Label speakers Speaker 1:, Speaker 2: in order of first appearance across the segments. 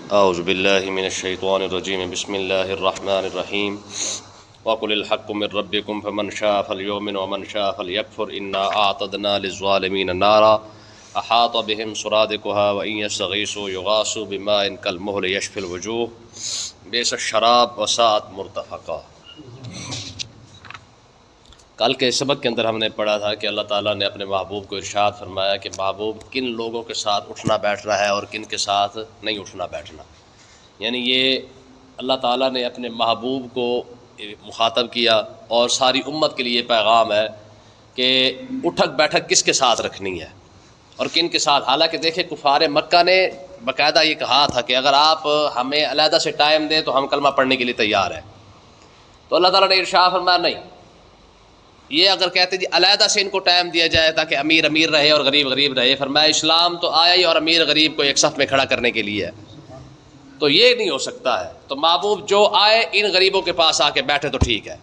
Speaker 1: اعوذ باللہ من الشیطان الرجیم بسم اللہ الرحمن الرحیم وقل الحق من ربکم فمن شاء فلیؤمن ومن شاء فلیکفر انا اعتدنا للظالمین نارا احاط بهم سرادقها وان یستغیثوا یغاثوا بماء کالمہل یشفی الوجوہ بئس الشراب وساءت مرتفقا۔ کل کے سبق کے اندر ہم نے پڑھا تھا کہ اللہ تعالیٰ نے اپنے محبوب کو ارشاد فرمایا کہ محبوب کن لوگوں کے ساتھ اٹھنا بیٹھنا ہے اور کن کے ساتھ نہیں اٹھنا بیٹھنا، یعنی یہ اللہ تعالیٰ نے اپنے محبوب کو مخاطب کیا اور ساری امت کے لیے پیغام ہے کہ اٹھک بیٹھک کس کے ساتھ رکھنی ہے اور کن کے ساتھ۔ حالانکہ دیکھیں کفار مکہ نے باقاعدہ یہ کہا تھا کہ اگر آپ ہمیں علیحدہ سے ٹائم دیں تو ہم کلمہ پڑھنے کے لیے تیار ہیں، تو اللہ تعالیٰ نے ارشاد فرمایا نہیں، یہ اگر کہتے جی علیحدہ سے ان کو ٹائم دیا جائے تاکہ امیر امیر رہے اور غریب غریب رہے، فرمایا اسلام تو آیا ہی اور امیر غریب کو ایک صف میں کھڑا کرنے کے لیے ہے، تو یہ نہیں ہو سکتا ہے۔ تو محبوب جو آئے ان غریبوں کے پاس آ کے بیٹھے تو ٹھیک ہے۔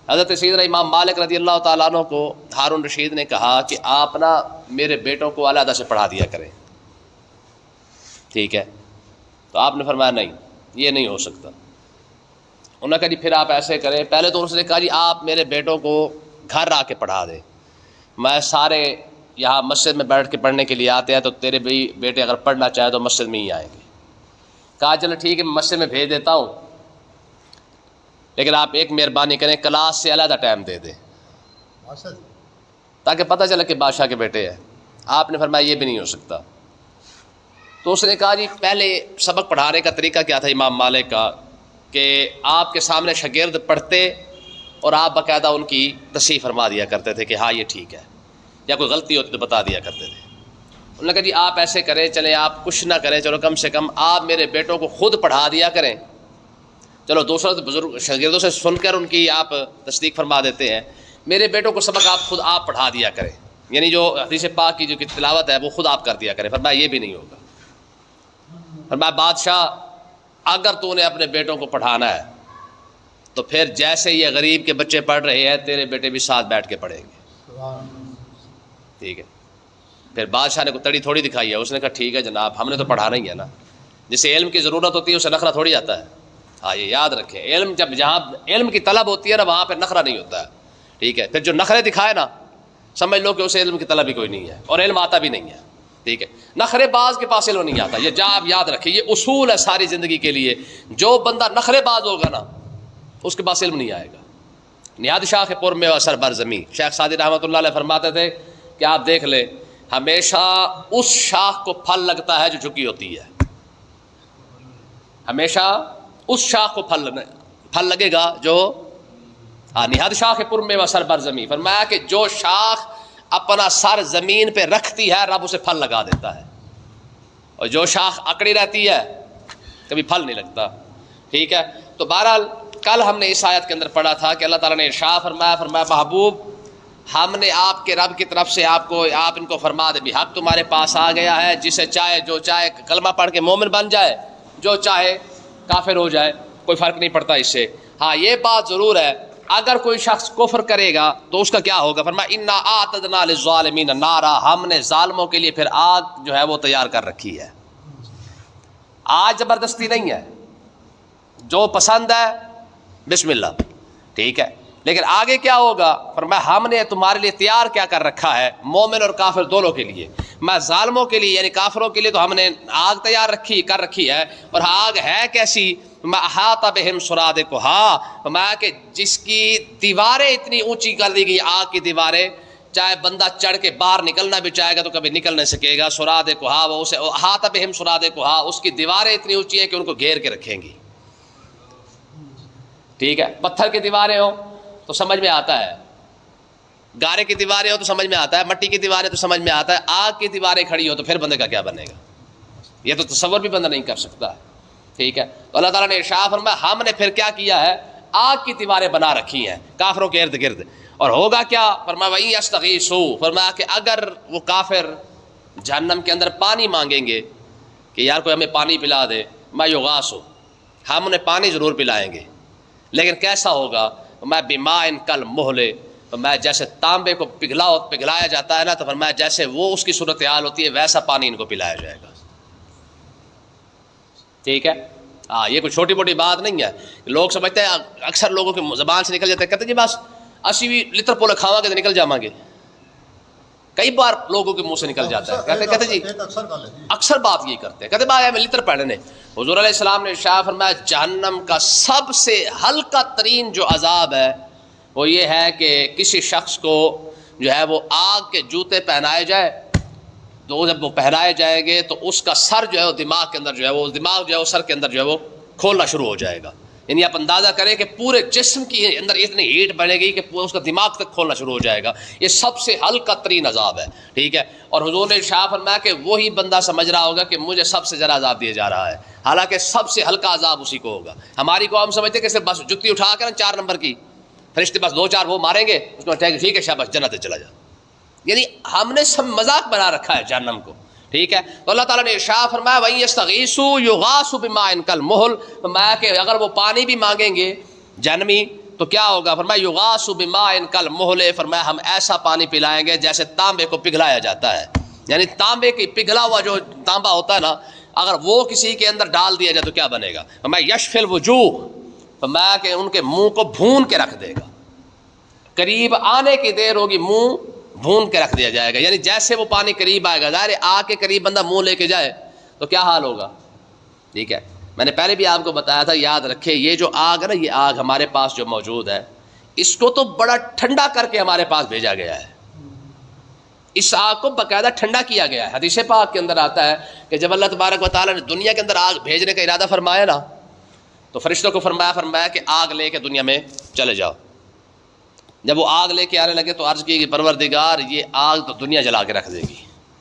Speaker 1: حضرت سیدنا امام مالک رضی اللہ تعالیٰ عنہ کو ہارون رشید نے کہا کہ آپ نا میرے بیٹوں کو علیحدہ سے پڑھا دیا کریں، ٹھیک ہے؟ تو آپ نے فرمایا نہیں، یہ نہیں ہو سکتا۔ انہوں نے کہا جی پھر آپ ایسے کریں، پہلے تو اس نے کہا جی آپ میرے بیٹوں کو گھر آ کے پڑھا دے، میں سارے یہاں مسجد میں بیٹھ کے پڑھنے کے لیے آتے ہیں تو تیرے بھی بیٹے اگر پڑھنا چاہے تو مسجد میں ہی آئیں گے۔ کہا چلو ٹھیک ہے میں مسجد میں بھیج دیتا ہوں، لیکن آپ ایک مہربانی کریں کلاس سے علیحدہ ٹائم دے دیں تاکہ پتہ چلے کہ بادشاہ کے بیٹے ہیں۔ آپ نے فرمایا یہ بھی نہیں ہو سکتا۔ تو اس نے کہا جی پہلے سبق پڑھانے کا طریقہ کیا تھا امام مالک کا کہ آپ کے سامنے شاگرد پڑھتے اور آپ باقاعدہ ان کی تصحیح فرما دیا کرتے تھے کہ ہاں یہ ٹھیک ہے، یا کوئی غلطی ہوتی تو بتا دیا کرتے تھے۔ انہوں نے کہا جی آپ ایسے کریں، چلیں آپ کچھ نہ کریں، چلو کم سے کم آپ میرے بیٹوں کو خود پڑھا دیا کریں، چلو دوسروں سے بزرگ شاگردوں سے سن کر ان کی آپ تصدیق فرما دیتے ہیں، میرے بیٹوں کو سبق آپ خود آپ پڑھا دیا کریں، یعنی جو حدیث پاک کی جو تلاوت ہے وہ خود آپ کر دیا کریں۔ فرمایا یہ بھی نہیں ہوگا۔ فرمایا بادشاہ اگر تو نے اپنے بیٹوں کو پڑھانا ہے تو پھر جیسے یہ غریب کے بچے پڑھ رہے ہیں تیرے بیٹے بھی ساتھ بیٹھ کے پڑھیں گے، ٹھیک ہے؟ پھر بادشاہ نے کوئی تڑی تھوڑی دکھائی ہے، اس نے کہا ٹھیک ہے جناب ہم نے تو پڑھانا ہی ہے نا، جسے علم کی ضرورت ہوتی ہے اسے نخرہ تھوڑی آتا ہے۔ ہاں یہ یاد رکھیں، علم جب جہاں علم کی طلب ہوتی ہے نا وہاں پہ نخرہ نہیں ہوتا ہے، ٹھیک ہے؟ پھر جو نخرے دکھائے نا سمجھ لو کہ اسے علم کی طلب ہی کوئی نہیں ہے اور علم آتا بھی نہیں ہے، ٹھیک ہے؟ نخرے باز کے پاس علم نہیں آتا، یہ جا آپ یاد رکھیں، یہ اصول ہے ساری زندگی کے لیے۔ جو بندہ نخرے باز ہوگا نا اس کے پاس علم نہیں آئے گا۔ نہاد شاخ پر میں اثر بر زمین، شیخ سعدی رحمۃ اللہ علیہ فرماتے تھے کہ آپ دیکھ لیں ہمیشہ اس شاخ کو پھل لگتا ہے جو جھکی ہوتی ہے، ہمیشہ اس شاخ کو پھل لگے گا جو نہاد شاخ پر میں اثر بر زمین، فرمایا کہ جو شاخ اپنا سر زمین پہ رکھتی ہے رب اسے پھل لگا دیتا ہے، اور جو شاخ اکڑی رہتی ہے کبھی پھل نہیں لگتا، ٹھیک ہے؟ تو بہرحال کل ہم نے اس آیت کے اندر پڑھا تھا کہ اللہ تعالیٰ نے ارشاد فرمایا محبوب ہم نے آپ کے رب کی طرف سے آپ ان کو فرما دے بھی حق تمہارے پاس آ گیا ہے، جسے چاہے جو چاہے کلمہ پڑھ کے مومن بن جائے، جو چاہے کافر ہو جائے، کوئی فرق نہیں پڑتا اس سے۔ ہاں یہ بات ضرور ہے اگر کوئی شخص کفر کرے گا تو اس کا کیا ہوگا؟ فرمایا انا اعتدنا للظالمین نارا، ہم نے ظالموں کے لیے پھر آگ جو ہے وہ تیار کر رکھی ہے۔ آج زبردستی نہیں ہے، جو پسند ہے بسم اللہ، ٹھیک ہے؟ لیکن آگے کیا ہوگا؟ فرمایا ہم نے تمہارے لیے تیار کیا کر رکھا ہے، مومن اور کافر دونوں کے لیے۔ میں ظالموں کے لیے یعنی کافروں کے لیے تو ہم نے آگ تیار کر رکھی ہے، اور آگ ہے کیسی؟ میں احاط بہم سرادقها، میں کہ جس کی دیواریں اتنی اونچی کر دی گئی، آگ کی دیواریں، چاہے بندہ چڑھ کے باہر نکلنا بھی چاہے گا تو کبھی نکل نہیں سکے گا۔ سرادقها وہ اسے احاط بہم سرادقها، اس کی دیواریں اتنی اونچی ہیں کہ ان کو گھیر کے رکھیں گی، ٹھیک ہے؟ پتھر کی دیواریں ہوں تو سمجھ میں آتا ہے، گارے کی دیواریں ہو تو سمجھ میں آتا ہے، مٹی کی دیواریں تو سمجھ میں آتا ہے، آگ کی دیواریں کھڑی ہو تو پھر بندے کا کیا بنے گا؟ یہ تو تصور بھی بندہ نہیں کر سکتا، ٹھیک ہے؟ تو اللہ تعالیٰ نے ارشاد فرمایا ہم نے پھر کیا کیا ہے، آگ کی دیواریں بنا رکھی ہیں کافروں کے ارد گرد، اور ہوگا کیا؟ فرمایا وَإِن يَسْتَغِيثُوا، فرمایا کہ اگر وہ کافر جہنم کے اندر پانی مانگیں گے کہ یار کوئی ہمیں پانی پلا دے، مَا يُغَاثُ، ہم انہیں پانی ضرور پلائیں گے، لیکن کیسا ہوگا؟ میں بماء کالمہل، فرمایا جیسے تانبے کو پگھلایا جاتا ہے نا، تو فرمایا جیسے وہ اس کی صورتحال ہوتی ہے ویسا پانی ان کو پلایا جائے گا۔ ٹھیک ہے. ہاں یہ کوئی چھوٹی موٹی بات نہیں ہے. لوگ سمجھتے ہیں, اکثر لوگوں کی زبان سے نکل جاتا ہے, کہتے جی بس اسی بھی لتر پولا کھاوا گے تو نکل جاواں گے. کئی بار لوگوں کے منہ سے نکل جاتا ہے, کہتے جی اکثر بات یہی کرتے ہیں, کہتے بھائی ہمیں لتر پڑھنے. حضور علیہ السلام نے ارشاد فرمایا جہنم کا سب سے ہلکا ترین جو عذاب ہے وہ یہ ہے کہ کسی شخص کو جو ہے وہ آگ کے جوتے پہنائے جائے, تو جب وہ پہنائے جائیں گے تو اس کا سر جو ہے وہ دماغ کے اندر جو ہے وہ دماغ جو ہے وہ سر کے اندر جو ہے وہ کھولنا شروع ہو جائے گا. یعنی آپ اندازہ کریں کہ پورے جسم کی اندر اتنی ہیٹ بڑھے گی کہ اس کا دماغ تک کھولنا شروع ہو جائے گا. یہ سب سے ہلکا ترین عذاب ہے. ٹھیک ہے. اور حضور نے ارشاد فرمایا کہ وہی بندہ سمجھ رہا ہوگا کہ مجھے سب سے زیادہ عذاب دیا جا رہا ہے, حالانکہ سب سے ہلکا عذاب اسی کو ہوگا. ہماری قوم سمجھتے کہ صرف بس جُتی اٹھا کر 4 نمبر کی فرشتے بس 2-4 وہ ماریں گے, اس میں ٹھیک ہے شاباش جنت چلا جا. یعنی ہم نے سب مذاق بنا رکھا ہے جہنم کو. ٹھیک ہے. تو اللہ تعالیٰ نے ارشاد فرمایا وَإِن يَسْتَغِيثُوا يُغَاثُوا بِمَاءٍ كَالْمُهْلِ, فرمایا کہ اگر وہ پانی بھی مانگیں گے جہنمی تو کیا ہوگا, فرمایا يُغَاثُوا بِمَاءٍ كَالْمُهْلِ, فرمایا ہم ایسا پانی پلائیں گے جیسے تانبے کو پگھلایا جاتا ہے. یعنی تانبے کی پگھلا ہوا جو تانبا ہوتا ہے نا, اگر وہ کسی کے اندر ڈال دیا جائے تو کیا بنے گا, فرمایا يَشْفِي الْوُجُوهِ, فرمایا کہ ان کے منہ کو بھون کے رکھ دے گا. قریب آنے کی دیر ہوگی منہ بھون کے رکھ دیا جائے گا. یعنی جیسے وہ پانی قریب آئے گا, ظاہر آگ کے قریب بندہ منہ لے کے جائے تو کیا حال ہوگا. ٹھیک ہے. میں نے پہلے بھی آپ کو بتایا تھا, یاد رکھے یہ جو آگ ہے نا, یہ آگ ہمارے پاس جو موجود ہے اس کو تو بڑا ٹھنڈا کر کے ہمارے پاس بھیجا گیا ہے. اس آگ کو باقاعدہ ٹھنڈا کیا گیا ہے. حدیث پاک کے اندر آتا ہے کہ جب اللہ تبارک و تعالیٰ نے دنیا کے اندر آگ بھیجنے کا ارادہ فرمایا نا, تو فرشتوں کو فرمایا کہ آگ لے کے دنیا میں چلے جاؤ. جب وہ آگ لے کے آنے لگے تو عرض کی کہ پروردگار یہ آگ تو دنیا جلا کے رکھ دے گی,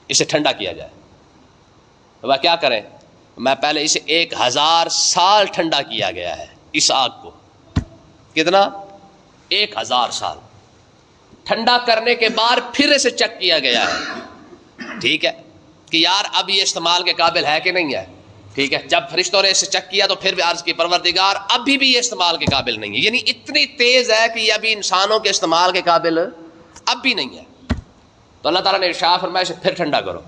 Speaker 1: اسے ٹھنڈا کیا جائے. وہ کیا کریں, میں پہلے اسے 1000 سال ٹھنڈا کیا گیا ہے. اس آگ کو کتنا, 1000 سال ٹھنڈا کرنے کے بعد پھر اسے چیک کیا گیا ہے. ٹھیک ہے, کہ یار اب یہ استعمال کے قابل ہے کہ نہیں ہے. ٹھیک ہے. جب فرشتوں نے اسے چیک کیا تو پھر بھی عرض کی پروردگار ابھی بھی یہ استعمال کے قابل نہیں ہے. یعنی اتنی تیز ہے کہ یہ ابھی انسانوں کے استعمال کے قابل اب بھی نہیں ہے. تو اللہ تعالیٰ نے ارشاد فرمایا اسے پھر ٹھنڈا کرو.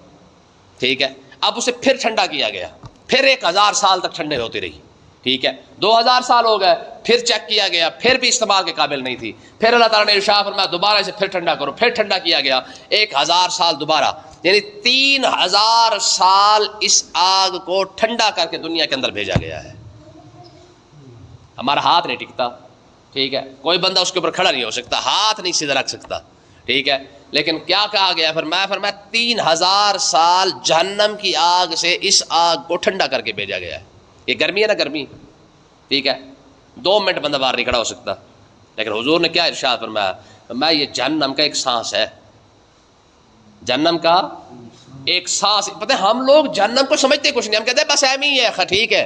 Speaker 1: ٹھیک ہے. اب اسے پھر ٹھنڈا کیا گیا, پھر 1000 سال تک ٹھنڈے ہوتی رہی. ٹھیک ہے. 2000 سال ہو گئے, پھر چیک کیا گیا, پھر بھی استعمال کے قابل نہیں تھی. پھر اللہ تعالیٰ نے ارشاد فرمایا دوبارہ اسے پھر ٹھنڈا کرو. پھر ٹھنڈا کیا گیا 1000 سال دوبارہ, یعنی 3000 سال اس آگ کو ٹھنڈا کر کے دنیا کے اندر بھیجا گیا ہے. ہمارا ہاتھ نہیں ٹکتا. ٹھیک ہے. کوئی بندہ اس کے اوپر کھڑا نہیں ہو سکتا, ہاتھ نہیں سیدھا رکھ سکتا. ٹھیک ہے. لیکن کیا کہا گیا, فرمایا 3000 سال جہنم کی آگ سے اس آگ کو ٹھنڈا کر کے بھیجا گیا ہے. یہ گرمی ہے نا, گرمی. ٹھیک ہے. 2 منٹ بندہ باہر نہیں کھڑا ہو سکتا. لیکن حضور نے کیا ارشاد فرمایا, یہ جہنم کا ایک سانس ہے. جہنم کا ایک سانس. پتہ ہے ہم لوگ جہنم کو سمجھتے کچھ نہیں, ہم کہتے ہیں بس ایم ہی ہے. ٹھیک ہے.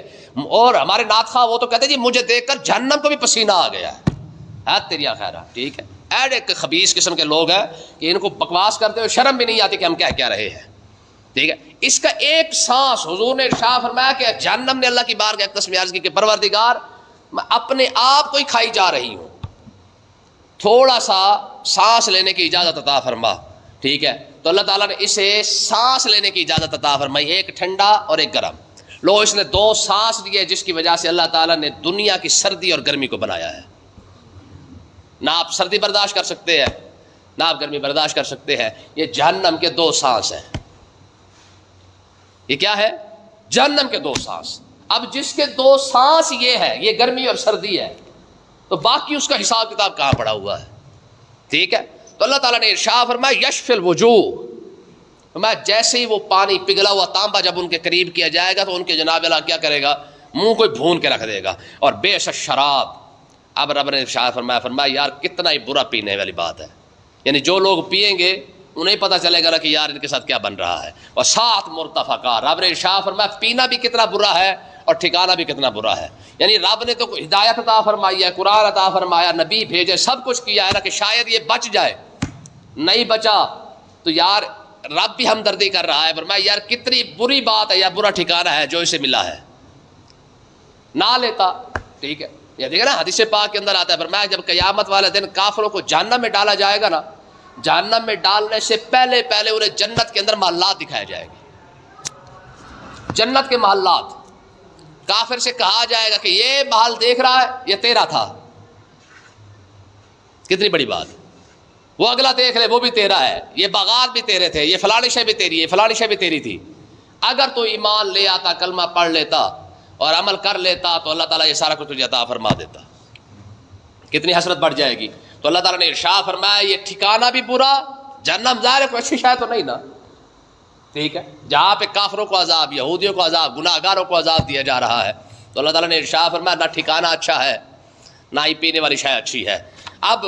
Speaker 1: اور ہمارے نعت خواہ وہ تو کہتے ہیں جی مجھے دیکھ کر جہنم کو بھی پسینہ آ گیا ہے. تیریا خیرہ. ٹھیک ہے. ایک خبیث قسم کے لوگ ہیں کہ ان کو بکواس کرتے ہوئے شرم بھی نہیں آتی کہ ہم کیا رہے ہیں. ٹھیک ہے. اس کا ایک سانس, حضور نے ارشاد فرمایا کہ جہنم نے اللہ کی بارگاہ ایک تسبیح عرض کی کہ پروردگار میں اپنے آپ کو ہی کھائی جا رہی ہوں, تھوڑا سا سانس لینے کی اجازت عطا فرما. ٹھیک ہے. تو اللہ تعالیٰ نے اسے سانس لینے کی اجازت عطا فرمائی, ایک ٹھنڈا اور ایک گرم. لو اس نے 2 سانس لیے جس کی وجہ سے اللہ تعالیٰ نے دنیا کی سردی اور گرمی کو بنایا ہے. نہ آپ سردی برداشت کر سکتے ہیں نہ آپ گرمی برداشت کر سکتے ہیں. یہ جہنم کے 2 سانس ہیں. یہ کیا ہے, جہنم کے 2 سانس. اب جس کے 2 سانس یہ ہے, یہ گرمی اور سردی ہے, تو باقی اس کا حساب کتاب کہاں پڑا ہوا ہے. ٹھیک ہے. تو اللہ تعالیٰ نے ارشاد فرمایا یشفی الوجوہ, فرمایا جیسے ہی وہ پانی پگھلا ہوا تانبا جب ان کے قریب کیا جائے گا تو ان کے جناب اللہ کیا کرے گا, منہ کو بھون کے رکھ دے گا. اور بے شک شراب, اب رب نے ارشاد فرمایا یار کتنا ہی برا پینے والی بات ہے. یعنی جو لوگ پیئیں گے انہیں پتہ چلے گا کہ یار ان کے ساتھ کیا بن رہا ہے. اور سات مرتفقہ, رب نے ارشاد فرمایا پینا بھی کتنا برا ہے اور ٹھکانہ بھی کتنا برا ہے. یعنی رب نے تو ہدایت عطا فرمائی ہے, قرآن عطا فرمایا, نبی بھیجے, سب کچھ کیا ہے نا کہ شاید یہ بچ جائے. نہیں بچا تو یار رب بھی ہمدردی کر رہا ہے. فرمایا یار کتنی بری بات ہے یا برا ٹھکانہ ہے جو اسے ملا ہے, نہ لیتا. ٹھیک ہے. یہ دیکھیں نا حدیث پاک کے اندر آتا ہے, فرمایا جب قیامت والے دن کافروں کو جہنم میں ڈالا جائے گا نا, جہنم میں ڈالنے سے پہلے انہیں جنت کے اندر محلات دکھائے جائیں گے. جنت کے محلات, کافر سے کہا جائے گا کہ یہ محل دیکھ رہا ہے یہ تیرا تھا. کتنی بڑی بات. وہ اگلا دیکھ لے وہ بھی تیرا ہے, یہ باغات بھی تیرے تھے, یہ فلانی شے بھی تیری ہے, فلانی شے بھی تیری تھی. اگر تو ایمان لے آتا, کلمہ پڑھ لیتا اور عمل کر لیتا تو اللہ تعالیٰ یہ سارا کچھ تجھے عطا فرما دیتا. کتنی حسرت بڑھ جائے گی. تو اللہ تعالیٰ نے ارشاد فرمایا یہ ٹھکانہ بھی برا, جہنم ظاہر ہے کوئی اچھی شاید تو نہیں نا, ٹھیک ہے, جہاں پہ کافروں کو عذاب, یہودیوں کو عذاب, گناہ گاروں کو عذاب دیا جا رہا ہے. تو اللہ تعالیٰ نے ارشاد فرمایا نہ ٹھکانہ اچھا ہے نہ ہی پینے والی شے اچھی ہے. اب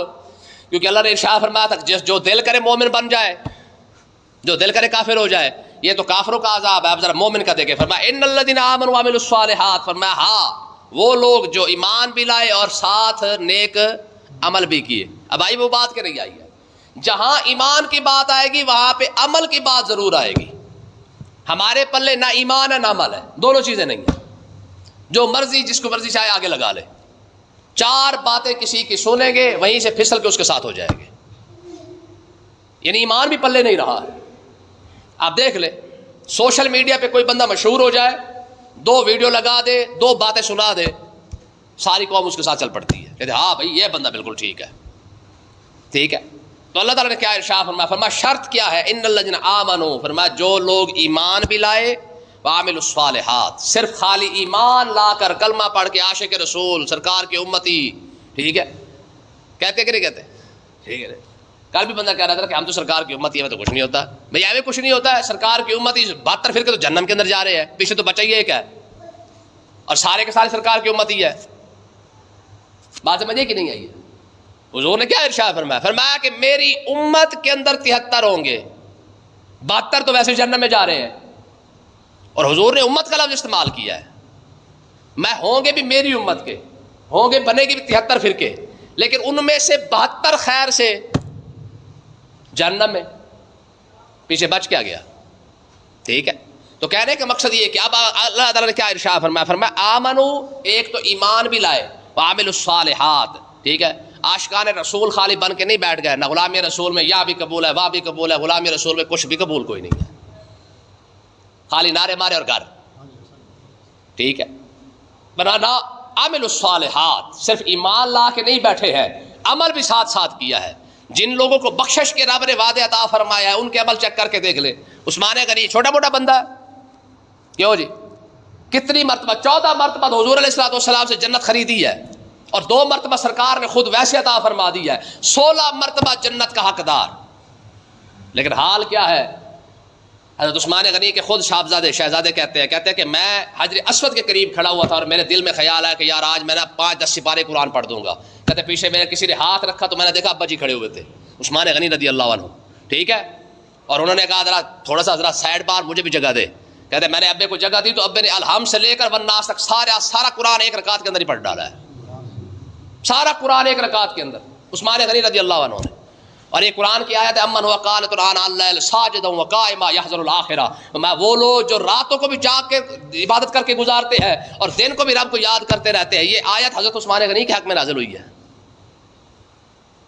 Speaker 1: کیونکہ اللہ نے ارشاد فرمایا تھا جو دل کرے مومن بن جائے, جو دل کرے کافر ہو جائے, یہ تو کافروں کا عذاب ہے. اب ذرا مومن کا دیکھیں, فرمایا ان الذین آمنوا وعملوا الصالحات, فرمایا ہاں وہ لوگ جو ایمان بھی لائے اور ساتھ نیک عمل بھی کیے. اب آئی وہ بات کہ نہیں آئی ہے, جہاں ایمان کی بات آئے گی وہاں پہ عمل کی بات ضرور آئے گی. ہمارے پلے نہ ایمان ہے نہ عمل ہے, دونوں چیزیں نہیں ہیں. جو مرضی جس کو مرضی چاہے آگے لگا لے, چار باتیں کسی کی سنیں گے وہیں سے پھسل کے اس کے ساتھ ہو جائیں گے. یعنی ایمان بھی پلے نہیں رہا ہے. آپ دیکھ لیں سوشل میڈیا پہ کوئی بندہ مشہور ہو جائے, 2 ویڈیو لگا دے, 2 باتیں سنا دے, ساری قوم اس کے ساتھ چل پڑتی ہے, کہتے ہاں بھائی یہ بندہ بالکل ٹھیک ہے, ٹھیک ہے. تو اللہ تعالیٰ نے کیا ارشاد فرمایا, فرمایا شرط کیا ہے, ان الذین آمنوا, فرمایا جو لوگ ایمان بھی لائے, وعملوا الصالحات, صرف خالی ایمان لا کر کلمہ پڑھ کے عاشق رسول سرکار کی امتی, ٹھیک ہے, کہتے کہ نہیں کہتے, ٹھیک ہے. کل بھی بندہ کہہ رہا تھا کہ ہم تو سرکار کی امتی ہے, تو کچھ نہیں ہوتا. بھئی ہمیں کچھ نہیں ہوتا ہے, سرکار کی امتی 72 فرقے تو جہنم کے اندر جا رہے ہیں, پیچھے تو بچا ہی ایک ہے, اور سارے کے سارے سرکار کی امتی ہے. بات سمجھے کہ نہیں آئی ہے. حضور نے کیا ارشاد فرمایا, فرمایا کہ میری امت کے اندر 73 ہوں گے, 72 تو ویسے جہنم میں جا رہے ہیں. اور حضور نے امت کا لفظ استعمال کیا ہے. میں ہوں گے بھی میری امت کے, ہوں گے بنے گی بھی 73 فرقے, لیکن ان میں سے 72 خیر سے جہنم میں, پیچھے بچ کیا گیا, ٹھیک ہے. تو کہنے کا مقصد یہ کہ اب اللہ تعالیٰ نے کیا ارشاد فرمایا, فرمایا آمنو, ایک تو ایمان بھی لائے, وعملوا الصالحات, ٹھیک ہے. عاشقان رسول خالی بن کے نہیں بیٹھ گئے, نہ غلامی رسول میں یا بھی قبول ہے واہ بھی قبول ہے, غلامی رسول میں کچھ بھی قبول کوئی نہیں ہے, خالی نعرے مارے اور گھر, ٹھیک ہے. بنانا عامل الصالحات, صرف ایمان لا کے نہیں بیٹھے ہیں, عمل بھی ساتھ ساتھ کیا ہے. جن لوگوں کو بخشش کے رب نے وعدے عطا فرمایا ہے ان کے عمل چیک کر کے دیکھ لے. عثمان غنی چھوٹا موٹا بندہ ہے, کیوں جی, کتنی مرتبہ 14 مرتبہ حضور علیہ الصلوۃ والسلام سے جنت خریدی ہے, اور 2 مرتبہ سرکار نے خود ویسے عطا فرما دی ہے, 16 مرتبہ جنت کا حقدار. لیکن حال کیا ہے, حضرت عثمان غنی کے خود شہزادے کہتے ہیں کہ میں حجر اسود کے قریب کھڑا ہوا تھا اور میرے دل میں خیال آیا کہ یار آج میں نا 5-10 سپارے قرآن پڑھ دوں گا. کہتے پیچھے میں نے کسی نے ہاتھ رکھا تو میں نے دیکھا ابا جی کھڑے ہوئے تھے, عثمان غنی رضی اللہ عنہ, ٹھیک ہے. اور انہوں نے کہا ذرا تھوڑا سا ذرا سائڈ بار مجھے بھی جگہ دے. کہتے میں نے ابے کو جگہ دی تو ابے نے الحم سے لے کر والناس تک سارا قرآن ایک رکعت کے اندر ہی پڑھ ڈالا ہے, سارا قرآن ایک رکعت کے اندر, عثمان غنی رضی اللہ عنہ نے. اور یہ قرآن کی آیت ہے امن ہوا قانت آناء اللیل ساجدا وقائما یحذر الآخرہ, میں وہ لوگ جو راتوں کو بھی جاگ کے عبادت کر کے گزارتے ہیں اور دن کو بھی رب کو یاد کرتے رہتے ہیں. یہ آیت حضرت عثمان غنی کے حق میں نازل ہوئی ہے,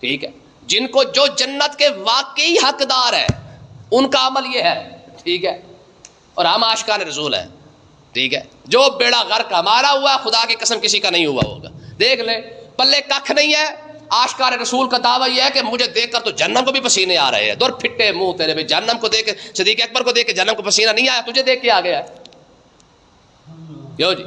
Speaker 1: ٹھیک ہے. جن کو جو جنت کے واقعی حقدار ہے ان کا عمل یہ ہے, ٹھیک ہے. اور ہم عاشقان رسول ہیں, ٹھیک ہے. جو بیڑا غرق ہمارا ہوا خدا کی قسم کسی کا نہیں ہوا ہوگا. دیکھ لے پلے ککھ نہیں ہے. عاشقان رسول کا دعویٰ یہ ہے کہ مجھے دیکھ کر تو جہنم کو بھی پسینے آ رہے ہیں. دور پھٹے منہ تیرے بھی, جہنم کو دیکھ کے صدیق اکبر کو دیکھ کے جہنم کو پسینہ نہیں آیا, تجھے دیکھ کے آ گیا. کیوں جی,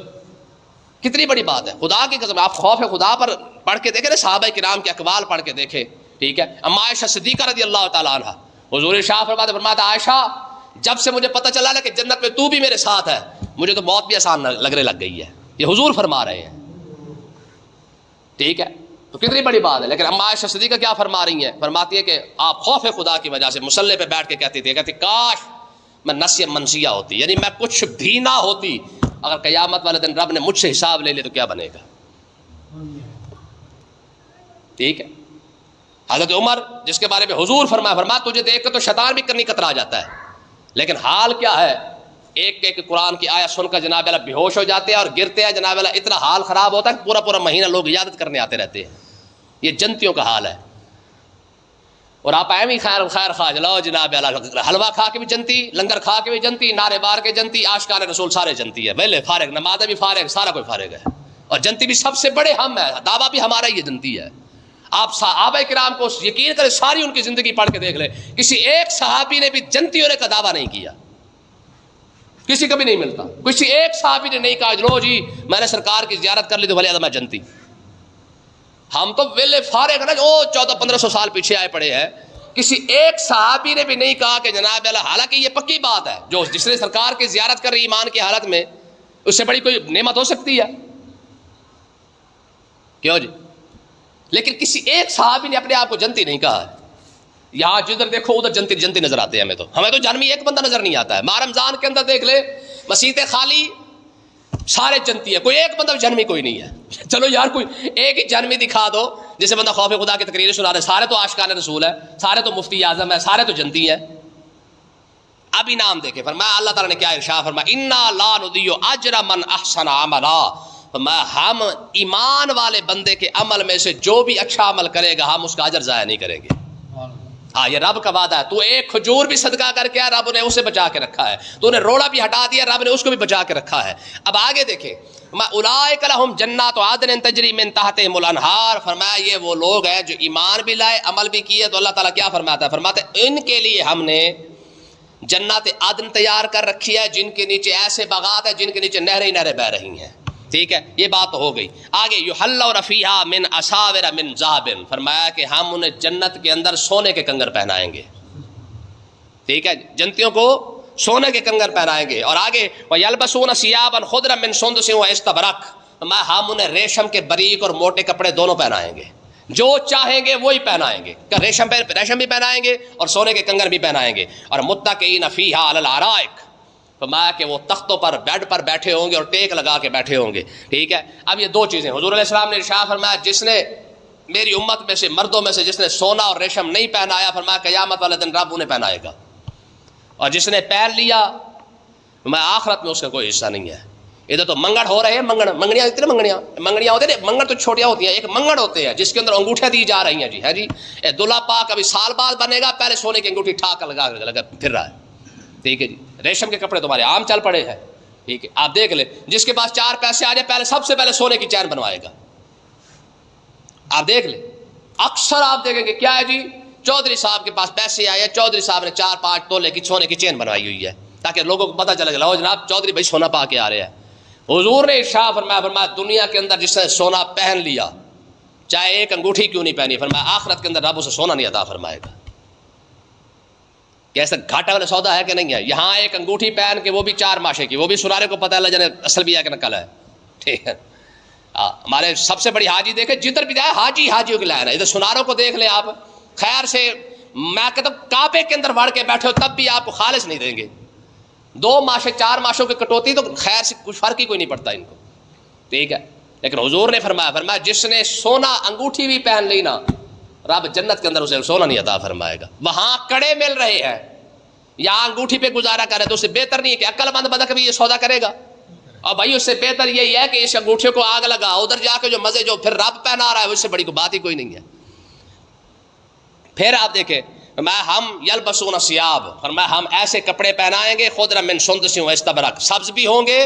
Speaker 1: کتنی بڑی بات ہے. خدا کی قسم آپ خوف خدا پر پڑھ کے دیکھیں نا, صحابہ کرام کے اقوال پڑھ کے دیکھیں, ٹھیک ہے. اما عائشہ صدیقہ رضی اللہ تعالیٰ عنہ, حضور شاہ فرماتا عائشہ جب سے مجھے پتہ چلا نا کہ جنت میں تو بھی میرے ساتھ ہے, مجھے تو موت بھی آسان لگنے لگ گئی ہے. یہ حضور فرما رہے ہیں, ٹھیک ہے. تو کتنی بڑی بات ہے. لیکن اما عائشہ صدیقہ کیا فرما رہی ہیں, فرماتی ہے کہ آپ خوف خدا کی وجہ سے مصلی پہ بیٹھ کے کہتی تھی, کہتی کاش میں نسیہ منسیہ ہوتی, یعنی میں کچھ بھی نہ ہوتی, اگر قیامت والے دن رب نے مجھ سے حساب لے لے تو کیا بنے گا, ٹھیک ہے. حضرت عمر جس کے بارے میں حضور فرمایا تجھے دیکھ کر تو شیطان بھی کرنی کترا جاتا ہے, لیکن حال کیا ہے, ایک قرآن کی آیت سن کر جناب اللہ بے ہوش ہو جاتے ہیں اور گرتے ہیں. جناب اللہ اتنا حال خراب ہوتا ہے کہ پورا مہینہ لوگ عیادت کرنے آتے رہتے ہیں. یہ جنتیوں کا حال ہے. اور آپ ایم ہی خیر خیر خواہ لو جناب حلوہ کھا کے بھی جنتی، لنگر کھا کے بھی جنتی، نعرے بار کے جنتی، عاشقان رسول سارے جنتی ہے، پہلے فارغ، نماز بھی فارغ، سارا کوئی فارغ ہے، اور جنتی بھی سب سے بڑے ہم ہے، دعویٰ بھی ہمارا ہی جنتی ہے۔ آپ صحابہ کرام کو یقین کریں، ساری ان کی زندگی پڑھ کے دیکھ لیں، کسی ایک صحابی نے بھی جنتی ہونے کا دعویٰ نہیں کیا، کسی کا بھی نہیں ملتا، کسی ایک صحابی نے نہیں کہا لو جی میں نے سرکار کی زیارت کر لی تو بھلے میں جنتی۔ ہم تو ویلے فارغ ہے نا، جو 1400-1500 سال پیچھے آئے پڑے ہیں، کسی ایک صحابی نے بھی نہیں کہا کہ جناب اللہ، حالانکہ یہ پکی بات ہے، جو جس نے سرکار کی زیارت کر رہی ایمان کی حالت میں، اس سے بڑی کوئی نعمت ہو سکتی ہے؟ کیوں جی؟ لیکن کسی ایک صحابی نے اپنے آپ کو جنتی نہیں کہا ہے۔ یہاں جدھر دیکھو ادھر جنتی جنتی نظر آتے ہیں، ہمیں تو جہنمی ایک بندہ نظر نہیں آتا ہے۔ ماہ رمضان کے اندر دیکھ لے، مسجدیں خالی، سارے جنتی ہے، کوئی ایک بندہ جہنمی کوئی نہیں ہے۔ چلو یار کوئی ایک ہی جہنمی دکھا دو جسے بندہ خوف خدا کی تقریر سنا رہے، سارے تو عاشقان رسول ہے، سارے تو مفتی اعظم ہے، سارے تو جنتی ہیں۔ اب انعام دیکھے فرمایا، اللہ تعالیٰ نے کیا ارشاد فرمایا، انا لا نضیع اجر من احسن عملا، ہم ایمان والے بندے کے عمل میں سے جو بھی اچھا عمل کرے گا ہم اس کا اجر ضائع نہیں کریں گے۔ ہاں یہ رب کا وعدہ ہے، تو ایک کھجور بھی صدقہ کر کے رب نے اسے بچا کے رکھا ہے، تو نے روڑا بھی ہٹا دیا رب نے اس کو بھی بچا کے رکھا ہے۔ اب آگے دیکھیں، اولئک لہم جنات عدن تجری من تحتہم الانہار، فرمایا یہ وہ لوگ ہیں جو ایمان بھی لائے عمل بھی کیے، تو اللہ تعالیٰ کیا فرماتا ہے؟ فرماتے ان کے لیے ہم نے جنات عدن تیار کر رکھی ہے، جن کے نیچے ایسے باغات ہیں جن کے نیچے نہریں نہریں بہ رہی ہیں۔ ٹھیک ہے، یہ بات تو ہو گئی۔ آگے یحلون فیہا من اساور من ذہب، فرمایا کہ ہم انہیں جنت کے اندر سونے کے کنگن پہنائیں گے۔ ٹھیک ہے، جنتیوں کو سونے کے کنگن پہنائیں گے۔ اور آگے وَيَلْبَسُونَ ثِيَابًا خُضْرًا مِّن سُنْدُسٍ وَإِسْتَبْرَقٍ، ہم انہیں ریشم کے باریک اور موٹے کپڑے دونوں پہنائیں گے، جو چاہیں گے وہی پہنائیں گے، ریشم بھی پہنائیں گے اور سونے کے کنگن بھی پہنائیں گے۔ اور متکئین فیہا علی الارائک، فرمایا کہ وہ تختوں پر بیڈ پر بیٹھے ہوں گے اور ٹیک لگا کے بیٹھے ہوں گے۔ ٹھیک ہے، اب یہ دو چیزیں حضور علیہ السلام نے ارشاد فرمایا، جس نے میری امت میں سے مردوں میں سے جس نے سونا اور ریشم نہیں پہنایا، فرمایا قیامت والے دن رب انہیں پہنائے گا، اور جس نے پہن لیا میں آخرت میں اس کا کوئی حصہ نہیں ہے۔ ادھر تو منگڑ ہو رہے ہیں، منگڑیاں اتنے منگڑیاں ہوتے ہیں، منگڑ تو چھوٹیاں ہوتی ہیں، ایک منگڑ ہوتے ہیں جس کے اندر انگوٹھیاں دی جا رہی ہیں جی، ہے جی، دلہا پاک ابھی سال بعد بنے گا، پہلے سونے کی انگوٹھی ٹھاک لگا پھر رہا ہے۔ ٹھیک ہے جی، ریشم کے کپڑے تمہارے عام چل پڑے ہیں۔ ٹھیک ہے، آپ دیکھ لیں، جس کے پاس 4 پیسے آ جائے پہلے سب سے پہلے سونے کی چین بنوائے گا۔ آپ دیکھ لیں، اکثر آپ دیکھیں گے کیا ہے جی، چودھری صاحب کے پاس پیسے آئے، چودھری صاحب نے 4-5 تولے کی سونے کی چین بنوائی ہوئی ہے، تاکہ لوگوں کو پتہ چلے گا لو جناب چودھری بھائی سونا پا کے آ رہے ہیں۔ حضور نے ارشاد فرمایا دنیا کے اندر جس نے سونا پہن لیا، چاہے ایک انگوٹھی کیوں نہیں پہنی، فرمایا آخرت کے اندر رب اسے سونا نہیں عطا فرمائے گا۔ کیسا گھاٹا والا سودا ہے کہ نہیں ہے؟ یہاں ایک انگوٹھی پہن کے وہ بھی 4 ماشے کی، وہ بھی سنارے کو پتہ ہے جانے اصل بھی ہے کہ نقل ہے۔ ٹھیک ہے، ہمارے سب سے بڑی حاجی دیکھیں، جدھر بھی جائے حاجیوں کی لائن ہے، ادھر سناروں کو دیکھ لیں آپ، خیر سے میں کہتا ہوں کعبے کے اندر بڑھ کے بیٹھے ہو تب بھی آپ کو خالص نہیں دیں گے، 2 ماشے 4 ماشوں کی کٹوتی تو خیر سے کچھ فرق ہی کوئی نہیں پڑتا ان کو۔ ٹھیک ہے، لیکن حضور نے فرمایا جس نے سونا انگوٹھی بھی پہن لی نا، رب جنت کے اندر اسے سونا نہیں عطا فرمائے گا۔ وہاں کڑے مل رہے ہیں، یہاں انگوٹھی پہ گزارا کرے، تو اس سے بہتر نہیں ہے کہ عقل مند بندہ کبھی یہ سودا کرے گا؟ اور بھائی اس سے بہتر یہی ہے کہ اس انگوٹھے کو آگ لگا، ادھر جا کے جو مزے جو پھر رب پہنا رہا ہے اس سے بڑی کوئی بات ہی کوئی نہیں ہے۔ پھر آپ دیکھیں ہم یلبسون ثیاب، فرمایا ہم ایسے کپڑے پہنائیں گے خضرا من سندس و استبرق، سبز بھی ہوں گے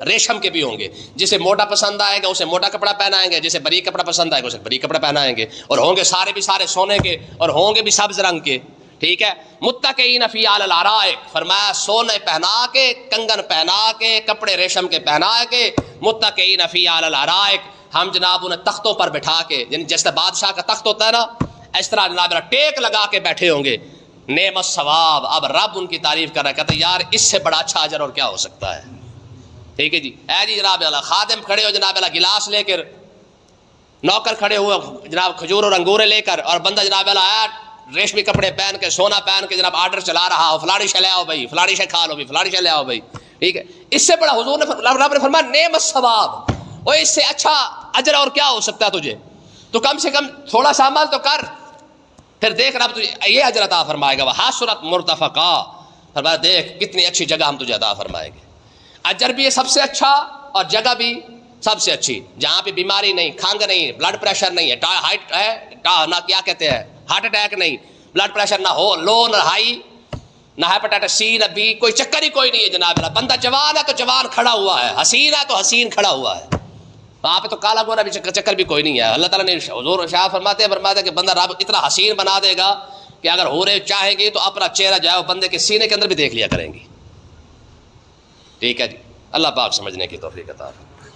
Speaker 1: ریشم کے بھی ہوں گے، جسے موٹا پسند آئے گا اسے موٹا کپڑا پہنائیں گے، جسے بریک کپڑا پسند آئے گا اسے بریک کپڑا پہنائیں گے، اور ہوں گے سارے بھی سارے سونے کے اور ہوں گے بھی سبز رنگ کے۔ ٹھیک ہے، متکئین فی علی الارائک، فرمایا سونے پہنا کے، کنگن پہنا کے، کپڑے ریشم کے پہنا کے، متکئین فی علی الارائک، ہم جناب انہیں تختوں پر بٹھا کے، یعنی جیسے بادشاہ کا تخت ہوتا ہے نا، اس طرح جناب ٹیک لگا کے بیٹھے ہوں گے۔ نعم الثواب، اب رب ان کی تعریف کر رہا ہے، کہتے یار اس سے بڑا اچھا اجر اور کیا ہو سکتا ہے۔ ٹھیک ہے جی، اے جی جناب اللہ، خادم کھڑے ہو جناب اللہ گلاس لے کر، نوکر کھڑے ہوئے جناب کھجور اور انگورے لے کر، اور بندہ جناب اللہ ریشمی کپڑے پہن کے سونا پہن کے جناب آرڈر چلا رہا ہو، فلانی شے لے آؤ بھائی، فلانی شے کھا لو بھائی، فلانی شے لے آؤ بھائی۔ ٹھیک ہے، اس سے بڑا حضور نے رب نے فرمایا نعم الثواب، اور اس سے اچھا اجر اور کیا ہو سکتا ہے تجھے، تو کم سے کم تھوڑا سا عمل تو کر، پھر دیکھ رب تجھے یہ اجر عطا فرمائے گا۔ وحسنت مرتفقا، فرمایا دیکھ کتنی اچھی جگہ ہم تجھے عطا فرمائیں گے، اجر بھی ہے سب سے اچھا اور جگہ بھی سب سے اچھی، جہاں پہ بیماری نہیں، کھنگ نہیں، بلڈ پریشر نہیں ہے، نہ کیا کہتے ہیں ہارٹ اٹیک نہیں، بلڈ پریشر نہ ہو لو نہ ہائی، نہ ہیپاٹائٹس سی نہ بی، کوئی چکر ہی کوئی نہیں ہے جناب اللہ. بندہ جوان ہے تو جوان کھڑا ہوا ہے، حسین ہے تو حسین کھڑا ہوا ہے، وہاں پہ تو کالا گورا بھی چکر بھی کوئی نہیں ہے. اللہ تعالیٰ نے حضور شاہ فرماتے ہیں کہ بندہ رب اتنا حسین بنا دے گا کہ اگر حوریں چاہیں گی تو اپنا چہرہ جو ہے وہ بندے کے سینے کے اندر بھی دیکھ لیا کریں گی. ٹھیک ہے جی، اللہ پاک سمجھنے کی توفیق عطا فرمائے.